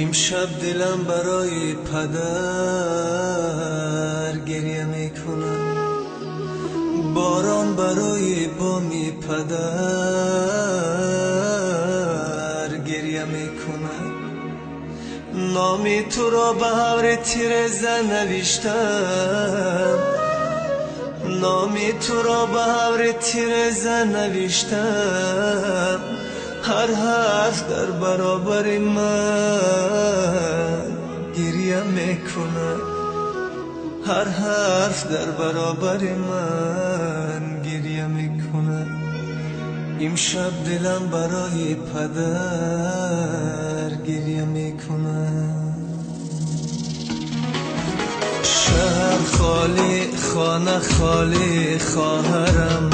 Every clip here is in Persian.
امشب دلم برای پدر گریه میکنم، باران برای بامی پدر گریه میکنم. نامی تو را به ابر تیره‌زن نوشتم، نامی تو را به ابر تیره‌زن نوشتم. هر حرف در برابر من گریه میکنه، هر حرف در برابر من گریه میکنه. امشب دلم برای پدر گریه میکنه. شهر خالی، خانه خالی، خواهرم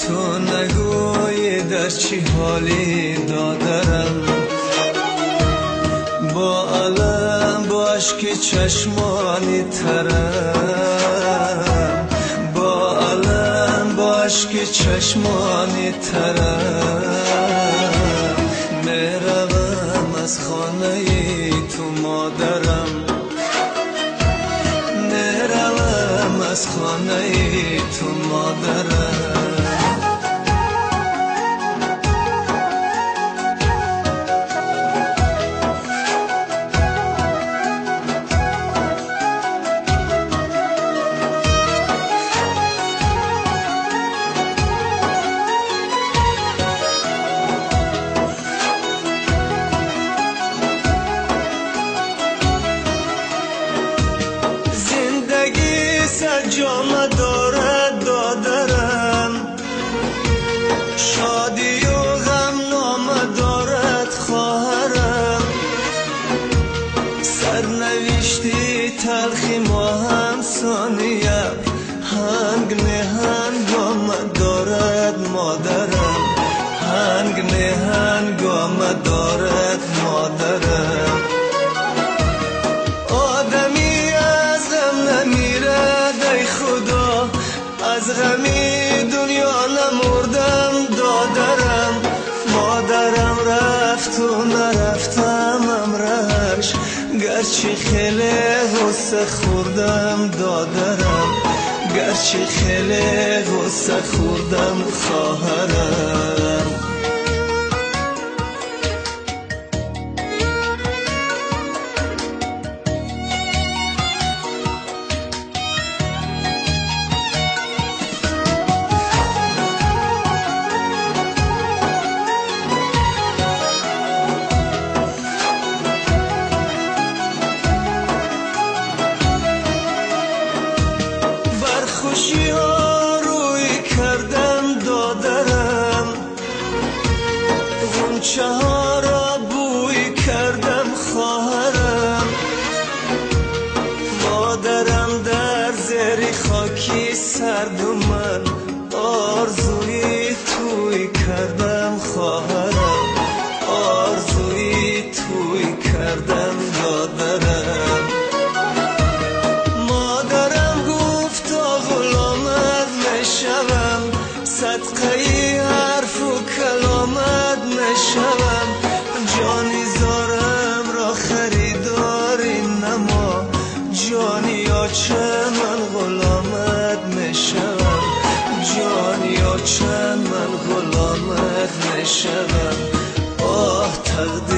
تو نگوی در چی حالی دادرم. با علم با عشق چشمانی ترم، با علم با عشق چشمانی ترم. میروم از خانه تو مادرم، میروم از خانه تو مادرم. جام دارد دادرم، شادی و غم نام دارد خواهرم. سرنوشتی تلخی ما هم ثانیه، هنگ نه هنگام دارد مادرم، هنگ نه هنگام دارد مادرم. آدمی از غم نمیرد ای خدا، از غمی دنیا نمردم دادرم. مادرم رفت و نرفتم امرش، گرچه خیلی غصه خوردم دادرم، گرچه خیلی غصه خوردم خواهرم. خوشی ها روی کردم دادرم، غنچه ها را بوی کردم خواهرم. مادرم در زیر خاکی سرد و من آرزوی توی کردم خواهرم، آرزوی توی کردم دادرم. صدقه حرف و کلامت نشوم، جانی زارم را خریداری نما. جانی آچه من غلامت نشوم، جانی آچه من غلامت نشوم. آه تقدیر